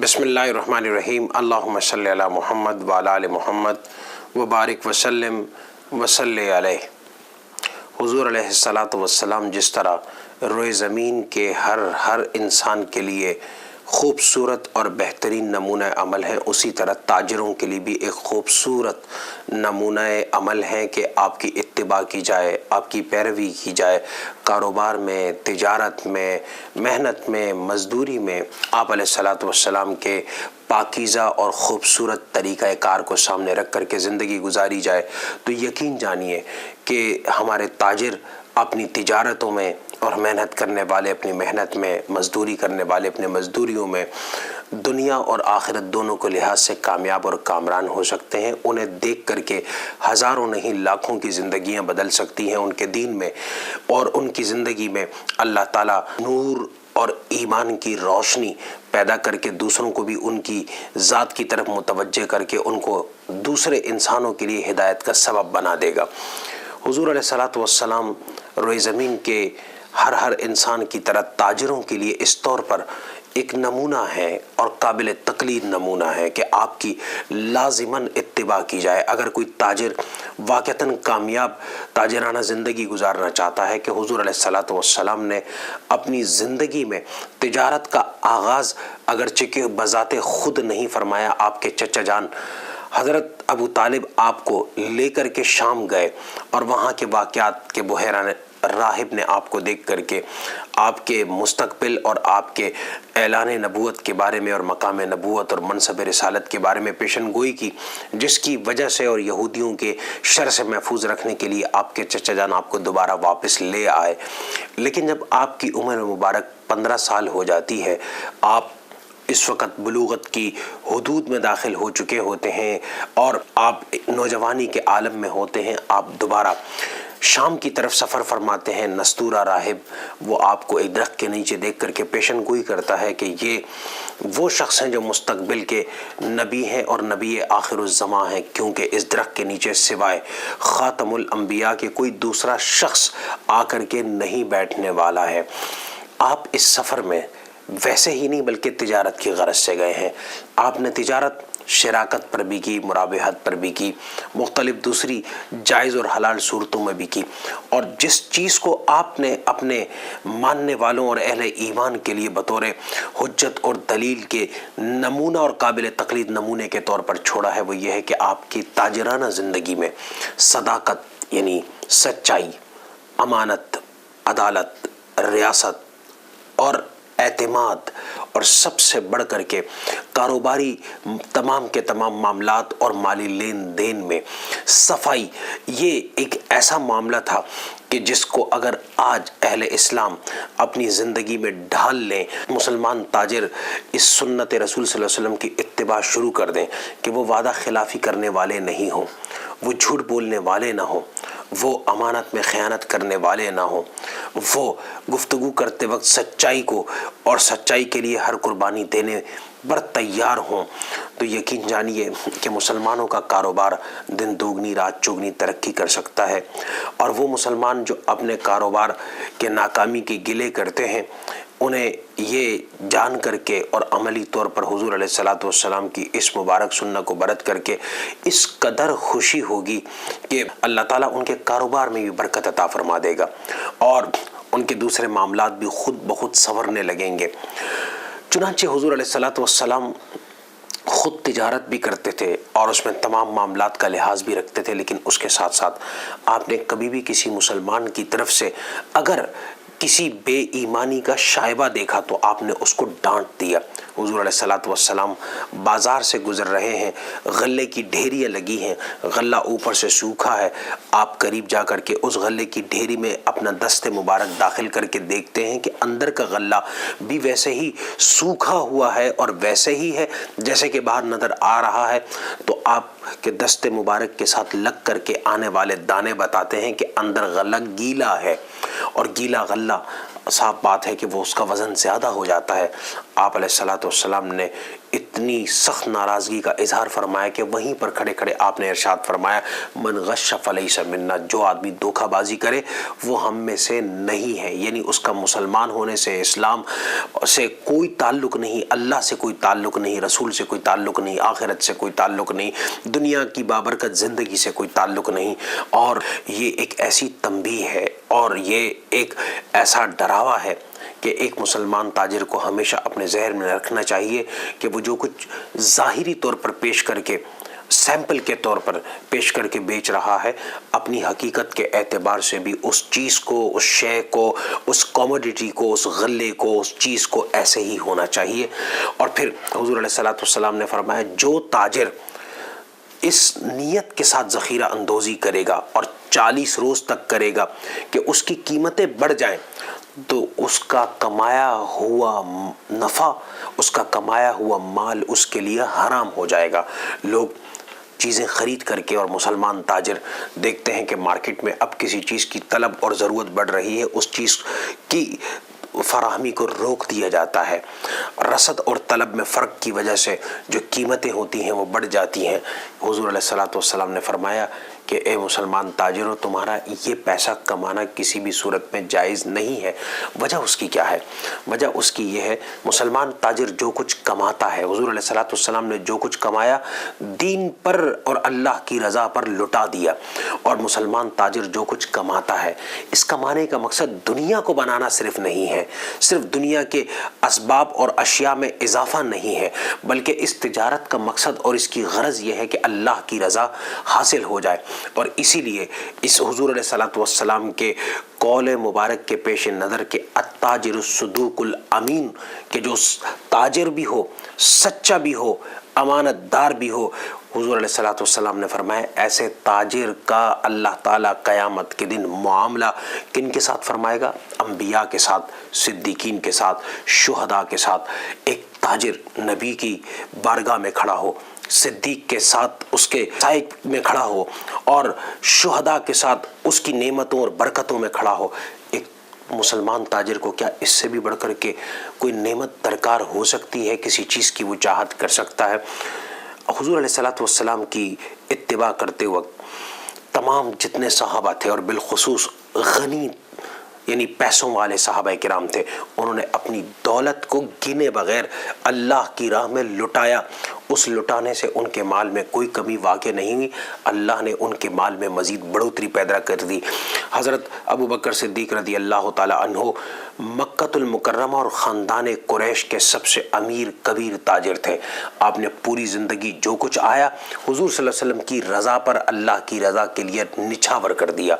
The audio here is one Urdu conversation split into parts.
بسم اللہ الرحمن الرحیم اللہم صلی علی محمد وعلی آل محمد وبارک وسلم وصلی علیہ۔ حضور علیہ السلام جس طرح روئے زمین کے ہر انسان کے لیے خوبصورت اور بہترین نمونہ عمل ہے، اسی طرح تاجروں کے لیے بھی ایک خوبصورت نمونہ عمل ہے کہ آپ کی اتباع کی جائے، آپ کی پیروی کی جائے، کاروبار میں، تجارت میں، محنت میں، مزدوری میں آپ علیہ السلام کے پاکیزہ اور خوبصورت طریقہ کار کو سامنے رکھ کر کے زندگی گزاری جائے تو یقین جانیے کہ ہمارے تاجر اپنی تجارتوں میں اور محنت کرنے والے اپنی محنت میں، مزدوری کرنے والے اپنے مزدوریوں میں دنیا اور آخرت دونوں کو لحاظ سے کامیاب اور کامران ہو سکتے ہیں۔ انہیں دیکھ کر کے ہزاروں نہیں لاکھوں کی زندگیاں بدل سکتی ہیں ان کے دین میں، اور ان کی زندگی میں اللہ تعالیٰ نور اور ایمان کی روشنی پیدا کر کے دوسروں کو بھی ان کی ذات کی طرف متوجہ کر کے ان کو دوسرے انسانوں کے لیے ہدایت کا سبب بنا دے گا۔ حضور علیہ السلام روئے زمین کے ہر انسان کی طرح تاجروں کے لیے اس طور پر ایک نمونہ ہے اور قابل تقلید نمونہ ہے کہ آپ کی لازماً اتباع کی جائے۔ اگر کوئی تاجر واقعتاً کامیاب تاجرانہ زندگی گزارنا چاہتا ہے کہ حضور علیہ السلام نے اپنی زندگی میں تجارت کا آغاز اگرچہ کہ بذات خود نہیں فرمایا، آپ کے چچا جان حضرت ابو طالب آپ کو لے کر کے شام گئے اور وہاں کے واقعات کے بحیرہ راہب نے آپ کو دیکھ کر کے آپ کے مستقبل اور آپ کے اعلان نبوت کے بارے میں اور مقام نبوت اور منصب رسالت کے بارے میں پیشن گوئی کی، جس کی وجہ سے اور یہودیوں کے شر سے محفوظ رکھنے کے لیے آپ کے چچا جان آپ کو دوبارہ واپس لے آئے۔ لیکن جب آپ کی عمر مبارک 15 سال ہو جاتی ہے، آپ اس وقت بلوغت کی حدود میں داخل ہو چکے ہوتے ہیں اور آپ نوجوانی کے عالم میں ہوتے ہیں، آپ دوبارہ شام کی طرف سفر فرماتے ہیں۔ نستورہ راہب وہ آپ کو ایک درخت کے نیچے دیکھ کر کے پیشن گوئی کرتا ہے کہ یہ وہ شخص ہیں جو مستقبل کے نبی ہیں اور نبی آخر الزماں ہیں، کیونکہ اس درخت کے نیچے سوائے خاتم الانبیاء کے کوئی دوسرا شخص آ کر کے نہیں بیٹھنے والا ہے۔ آپ اس سفر میں ویسے ہی نہیں بلکہ تجارت کی غرض سے گئے ہیں۔ آپ نے تجارت شراکت پر بھی کی، مرابحت پر بھی کی، مختلف دوسری جائز اور حلال صورتوں میں بھی کی، اور جس چیز کو آپ نے اپنے ماننے والوں اور اہل ایمان کے لیے بطور حجت اور دلیل کے نمونہ اور قابل تقلید نمونے کے طور پر چھوڑا ہے وہ یہ ہے کہ آپ کی تاجرانہ زندگی میں صداقت یعنی سچائی، امانت، عدالت، ریاست اور اعتماد، اور سب سے بڑھ کر کے کاروباری تمام کے تمام معاملات اور مالی لین دین میں صفائی، یہ ایک ایسا معاملہ تھا کہ جس کو اگر آج اہل اسلام اپنی زندگی میں ڈھال لیں، مسلمان تاجر اس سنت رسول صلی اللہ علیہ وسلم کی اتباع شروع کر دیں کہ وہ وعدہ خلافی کرنے والے نہیں ہوں، وہ جھوٹ بولنے والے نہ ہوں، وہ امانت میں خیانت کرنے والے نہ ہوں، وہ گفتگو کرتے وقت سچائی کو اور سچائی کے لیے ہر قربانی دینے پر تیار ہوں، تو یقین جانیے کہ مسلمانوں کا کاروبار دن دوگنی رات چوگنی ترقی کر سکتا ہے۔ اور وہ مسلمان جو اپنے کاروبار کے ناکامی کے گلے کرتے ہیں، انہیں یہ جان کر کے اور عملی طور پر حضور علیہ السلام کی اس مبارک سنت کو برت کر کے اس قدر خوشی ہوگی کہ اللہ تعالیٰ ان کے کاروبار میں بھی برکت عطا فرما دے گا اور ان کے دوسرے معاملات بھی خود بخود سنورنے لگیں گے۔ چنانچہ حضور علیہ السلام خود تجارت بھی کرتے تھے اور اس میں تمام معاملات کا لحاظ بھی رکھتے تھے، لیکن اس کے ساتھ ساتھ آپ نے کبھی بھی کسی مسلمان کی طرف سے اگر کسی بے ایمانی کا شائبہ دیکھا تو آپ نے اس کو ڈانٹ دیا۔ حضور علیہ السلام بازار سے گزر رہے ہیں، غلے کی ڈھیریاں لگی ہیں، غلہ اوپر سے سوکھا ہے، آپ قریب جا کر کے اس غلے کی ڈھیری میں اپنا دست مبارک داخل کر کے دیکھتے ہیں کہ اندر کا غلہ بھی ویسے ہی سوکھا ہوا ہے اور ویسے ہی ہے جیسے کہ باہر نظر آ رہا ہے، تو آپ کے دست مبارک کے ساتھ لگ کر کے آنے والے دانے بتاتے ہیں کہ اندر غلہ گیلا ہے، اور گیلا غلہ صاف بات ہے کہ وہ اس کا وزن زیادہ ہو جاتا ہے۔ آپ علیہ السلام نے اتنی سخت ناراضگی کا اظہار فرمایا کہ وہیں پر کھڑے کھڑے آپ نے ارشاد فرمایا من غش فلیس منا، جو آدمی دھوکہ بازی کرے وہ ہم میں سے نہیں ہے، یعنی اس کا مسلمان ہونے سے، اسلام سے کوئی تعلق نہیں، اللہ سے کوئی تعلق نہیں، رسول سے کوئی تعلق نہیں، آخرت سے کوئی تعلق نہیں، دنیا کی بابرکت زندگی سے کوئی تعلق نہیں۔ اور یہ ایک ایسی تنبیہ ہے اور یہ ایک ایسا ڈراوا ہے کہ ایک مسلمان تاجر کو ہمیشہ اپنے ذہن میں رکھنا چاہیے کہ وہ جو کچھ ظاہری طور پر پیش کر کے، سیمپل کے طور پر پیش کر کے بیچ رہا ہے، اپنی حقیقت کے اعتبار سے بھی اس چیز کو، اس شے کو، اس کوموڈیٹی کو، اس غلے کو، اس چیز کو ایسے ہی ہونا چاہیے۔ اور پھر حضور علیہ الصلوۃ والسلام نے فرمایا جو تاجر اس نیت کے ساتھ ذخیرہ اندوزی کرے گا اور 40 روز تک کرے گا کہ اس کی قیمتیں بڑھ جائیں، تو اس کا کمایا ہوا نفع، اس کا کمایا ہوا مال اس کے لیے حرام ہو جائے گا۔ لوگ چیزیں خرید کر کے، اور مسلمان تاجر دیکھتے ہیں کہ مارکیٹ میں اب کسی چیز کی طلب اور ضرورت بڑھ رہی ہے، اس چیز کی فراہمی کو روک دیا جاتا ہے، رسد اور طلب میں فرق کی وجہ سے جو قیمتیں ہوتی ہیں وہ بڑھ جاتی ہیں۔ حضور علیہ الصلوۃ والسلام نے فرمایا کہ اے مسلمان تاجروں، تمہارا یہ پیسہ کمانا کسی بھی صورت میں جائز نہیں ہے۔ وجہ اس کی کیا ہے؟ وجہ اس کی یہ ہے، مسلمان تاجر جو کچھ کماتا ہے، حضور علیہ الصلوۃ والسلام نے جو کچھ کمایا دین پر اور اللہ کی رضا پر لٹا دیا۔ اور مسلمان تاجر جو کچھ کماتا ہے، اس کمانے کا مقصد دنیا کو بنانا صرف نہیں ہے، صرف دنیا کے اسباب اور اشیاء میں اضافہ نہیں ہے، بلکہ اس تجارت کا مقصد اور اس کی غرض یہ ہے کہ اللہ کی رضا حاصل ہو جائے۔ اور اسی لیے اس حضور علیہ الصلوۃ والسلام کے قول مبارک کے پیش نظر کے التاجر الصدوق الامین، کہ جو تاجر بھی ہو، سچا بھی ہو، امانت دار بھی ہو، حضور علیہ الصلوۃ والسلام نے فرمایا ایسے تاجر کا اللہ تعالیٰ قیامت کے دن معاملہ کن کے ساتھ فرمائے گا؟ انبیاء کے ساتھ، صدیقین کے ساتھ، شہداء کے ساتھ۔ ایک تاجر نبی کی بارگاہ میں کھڑا ہو، صدیق کے ساتھ اس کے سائے میں کھڑا ہو، اور شہداء کے ساتھ اس کی نعمتوں اور برکتوں میں کھڑا ہو، ایک مسلمان تاجر کو کیا اس سے بھی بڑھ کر کے کوئی نعمت درکار ہو سکتی ہے؟ کسی چیز کی وہ چاہت کر سکتا ہے؟ حضور علیہ الصلوۃ والسلام کی اتباع کرتے وقت تمام جتنے صحابہ تھے، اور بالخصوص غنی یعنی پیسوں والے صحابہ کرام تھے، انہوں نے اپنی دولت کو گنے بغیر اللہ کی راہ میں لٹایا۔ اس لٹانے سے ان کے مال میں کوئی کمی واقع نہیں ہوئی، اللہ نے ان کے مال میں مزید بڑھوتری پیدا کر دی۔ حضرت ابو بکر صدیق رضی اللہ تعالی عنہ مکۃ المکرمہ اور خاندان قریش کے سب سے امیر کبیر تاجر تھے۔ آپ نے پوری زندگی جو کچھ آیا حضور صلی اللہ علیہ وسلم کی رضا پر، اللہ کی رضا کے لیے نچھاور کر دیا۔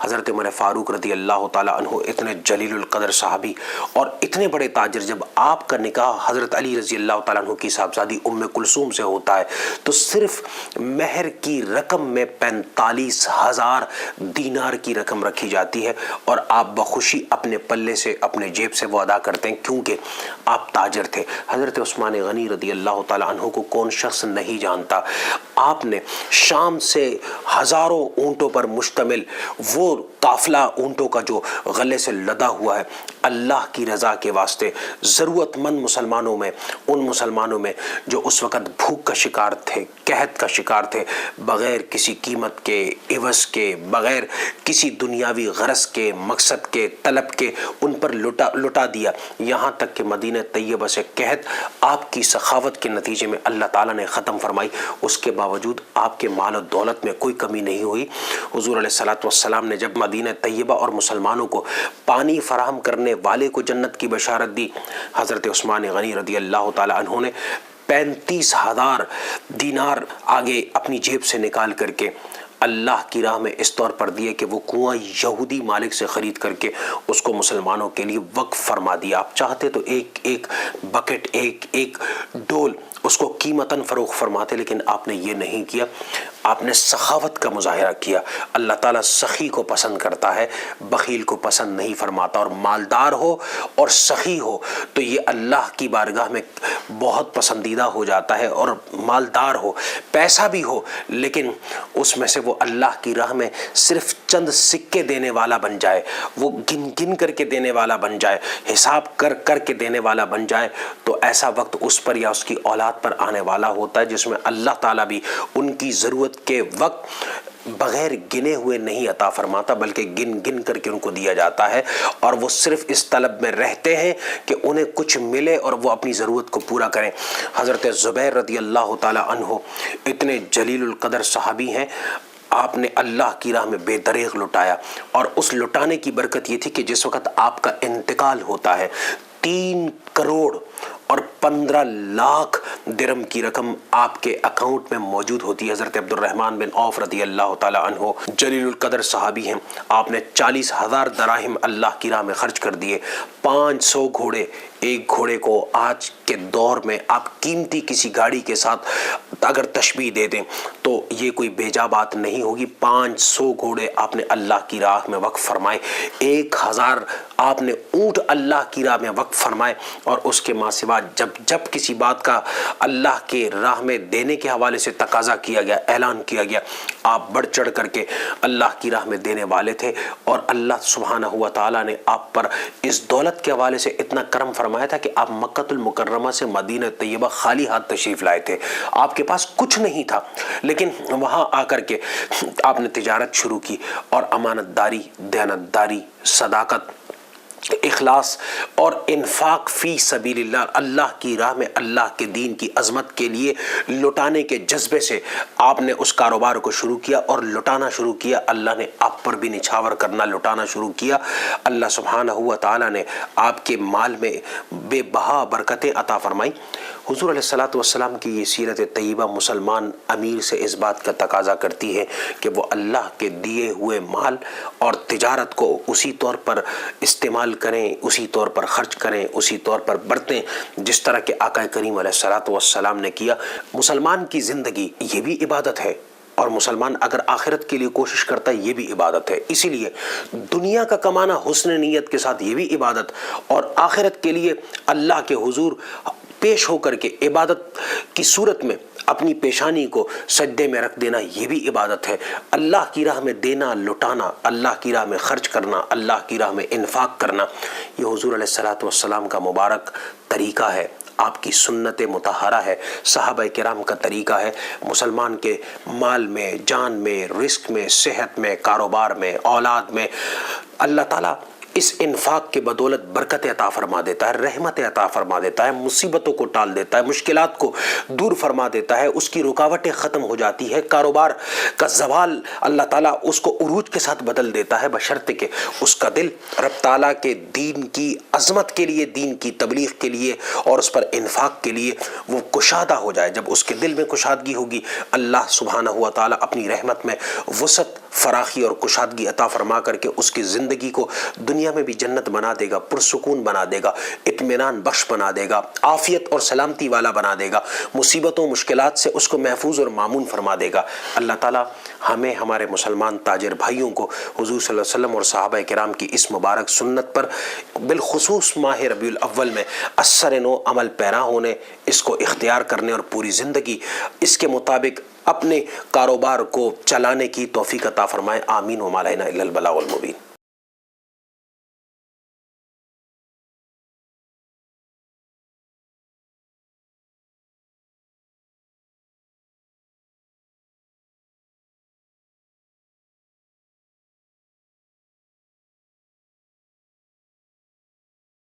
حضرت عمر فاروق رضی اللہ تعالی عنہ اتنے جلیل القدر صحابی اور اتنے بڑے تاجر، جب آپ کا نکاح حضرت علی رضی اللہ تعالیٰ عنہ کی صاحبزادی ام کلثوم سے ہوتا ہے تو صرف مہر کی رقم میں 45,000 دینار کی رقم رکھی جاتی ہے، اور آپ بخوشی اپنے پلے سے، اپنے جیب سے وہ ادا کرتے ہیں، کیونکہ آپ تاجر تھے۔ حضرت عثمان غنی رضی اللہ تعالیٰ عنہ کو کون شخص نہیں جانتا؟ آپ نے شام سے ہزاروں اونٹوں پر مشتمل وہ قافلہ اونٹوں کا جو غلے سے لدا ہوا ہے، اللہ کی رضا کے واسطے ضرورت مند مسلمانوں میں، ان مسلمانوں میں جو اس وقت بھوک کا شکار تھے، قحط کا شکار تھے، بغیر کسی قیمت کے، عوض کے، بغیر کسی دنیاوی غرض کے، مقصد کے، طلب کے، ان پر لٹا دیا، یہاں تک کہ مدینہ طیبہ سے قحط آپ کی سخاوت کے نتیجے میں اللہ تعالیٰ نے ختم فرمائی۔ اس کے باوجود آپ کے مال و دولت میں کوئی کمی نہیں ہوئی۔ حضور علیہ الصلوۃ والسلام نے جب مدینہ طیبہ اور مسلمانوں کو پانی فراہم کرنے والے کو جنت کی بشارت دی، حضرت عثمان غنی رضی اللہ تعالی عنہ نے 35,000 دینار آگے اپنی جیب سے نکال کر کے اللہ کی راہ میں اس طور پر دیے کہ وہ کنواں یہودی مالک سے خرید کر کے اس کو مسلمانوں کے لیے وقف فرما دیا۔ آپ چاہتے تو ایک ایک بکٹ، ایک ایک ڈول اس کو قیمتاً فروخت فرماتے، لیکن آپ نے یہ نہیں کیا۔ آپ نے سخاوت کا مظاہرہ کیا۔ اللہ تعالیٰ سخی کو پسند کرتا ہے، بخیل کو پسند نہیں فرماتا، اور مالدار ہو اور سخی ہو تو یہ اللہ کی بارگاہ میں بہت پسندیدہ ہو جاتا ہے، اور مالدار ہو، پیسہ بھی ہو، لیکن اس میں سے وہ اللہ کی راہ میں صرف چند سکے دینے والا بن جائے، وہ گن گن کر کے دینے والا بن جائے، حساب کر کر کے دینے والا بن جائے، تو ایسا وقت اس پر یا اس کی اولاد پر آنے والا ہوتا ہے جس میں اللہ تعالیٰ بھی ان کی ضرورت کے وقت بغیر گنے ہوئے نہیں عطا فرماتا، بلکہ گن گن کر کے ان کو دیا جاتا ہے، اور وہ صرف اس طلب میں رہتے ہیں کہ انہیں کچھ ملے اور وہ اپنی ضرورت کو پورا کریں۔ حضرت زبیر رضی اللہ تعالی عنہ اتنے جلیل القدر صحابی ہیں، آپ نے اللہ کی راہ میں بے دریغ لٹایا، اور اس لٹانے کی برکت یہ تھی کہ جس وقت آپ کا انتقال ہوتا ہے 3 کروڑ اور 15 لاکھ درہم کی رقم آپ کے اکاؤنٹ میں موجود ہوتی ہے۔ حضرت عبد الرحمن بن عوف رضی اللہ تعالی عنہ جلیل القدر صحابی ہیں، آپ نے 40,000 دراہم اللہ کی راہ میں خرچ کر دیے، 500 گھوڑے، ایک گھوڑے کو آج کے دور میں آپ قیمتی کسی گاڑی کے ساتھ اگر تشبیہ دے دیں تو یہ کوئی بیجا بات نہیں ہوگی۔ 500 گھوڑے آپ نے اللہ کی راہ میں وقف فرمائے، 1000 آپ نے اونٹ اللہ کی راہ میں وقف فرمائے، اور اس کے ماں سوا جب کسی بات کا اللہ کے راہ میں دینے کے حوالے سے تقاضا کیا گیا، اعلان کیا گیا، آپ بڑھ چڑھ کر کے اللہ کی راہ میں دینے والے تھے، اور اللہ سبحانہ و تعالیٰ نے آپ پر اس دولت کے حوالے سے اتنا کرم فرمایا تھا کہ آپ مکہ المکرمہ سے مدینہ طیبہ خالی ہاتھ تشریف لائے تھے، آپ کے پاس کچھ نہیں تھا، لیکن وہاں آ کر کے آپ نے تجارت شروع کی، اور امانت داری، دیانتداری، صداقت، اخلاص اور انفاق فی سبیل اللہ، اللہ کی راہ میں اللہ کے دین کی عظمت کے لیے لٹانے کے جذبے سے آپ نے اس کاروبار کو شروع کیا اور لٹانا شروع کیا۔ اللہ نے آپ پر بھی نچھاور کرنا، لٹانا شروع کیا۔ اللہ سبحانہ و تعالیٰ نے آپ کے مال میں بے بہا برکتیں عطا فرمائیں۔ حضور علیہ الصلوۃ والسلام کی یہ سیرت طیبہ مسلمان امیر سے اس بات کا تقاضا کرتی ہے کہ وہ اللہ کے دیے ہوئے مال اور تجارت کو اسی طور پر استعمال کریں، اسی طور پر خرچ کریں، اسی طور پر برتیں جس طرح کہ آقا کریم علیہ الصلوۃ والسلام نے کیا۔ مسلمان کی زندگی یہ بھی عبادت ہے، اور مسلمان اگر آخرت کے لیے کوشش کرتا ہے یہ بھی عبادت ہے۔ اسی لیے دنیا کا کمانا حسن نیت کے ساتھ یہ بھی عبادت، اور آخرت کے لیے اللہ کے حضور پیش ہو کر کے عبادت کی صورت میں اپنی پیشانی کو سجدے میں رکھ دینا یہ بھی عبادت ہے۔ اللہ کی راہ میں دینا، لٹانا، اللہ کی راہ میں خرچ کرنا، اللہ کی راہ میں انفاق کرنا، یہ حضور علیہ الصلوۃ والسلام کا مبارک طریقہ ہے، آپ کی سنت مطہرہ ہے، صحابہ کرام کا طریقہ ہے۔ مسلمان کے مال میں، جان میں، رزق میں، صحت میں، کاروبار میں، اولاد میں اللہ تعالیٰ اس انفاق کے بدولت برکت عطا فرما دیتا ہے، رحمت عطا فرما دیتا ہے، مصیبتوں کو ٹال دیتا ہے، مشکلات کو دور فرما دیتا ہے، اس کی رکاوٹیں ختم ہو جاتی ہے، کاروبار کا زوال اللہ تعالیٰ اس کو عروج کے ساتھ بدل دیتا ہے، بشرطے کہ اس کا دل رب تعالیٰ کے دین کی عظمت کے لیے، دین کی تبلیغ کے لیے اور اس پر انفاق کے لیے وہ کشادہ ہو جائے۔ جب اس کے دل میں کشادگی ہوگی، اللہ سبحانہ و تعالیٰ اپنی رحمت میں وسعت، فراخی اور کشادگی عطا فرما کر کے اس کی زندگی کو دنیا میں بھی جنت بنا دے گا، پرسکون بنا دے گا، اطمینان بخش بنا دے گا، عافیت اور سلامتی والا بنا دے گا، مصیبتوں مشکلات سے اس کو محفوظ اور مامون فرما دے گا۔ اللہ تعالیٰ ہمیں، ہمارے مسلمان تاجر بھائیوں کو حضور صلی اللہ علیہ وسلم اور صحابہ کرام کی اس مبارک سنت پر بالخصوص ماہ ربیع الاول میں اثر نو عمل پیرا ہونے، اس کو اختیار کرنے اور پوری زندگی اس کے مطابق اپنے کاروبار کو چلانے کی توفیق عطا فرمائے۔ آمین وما علینا الا البلاغ المبین۔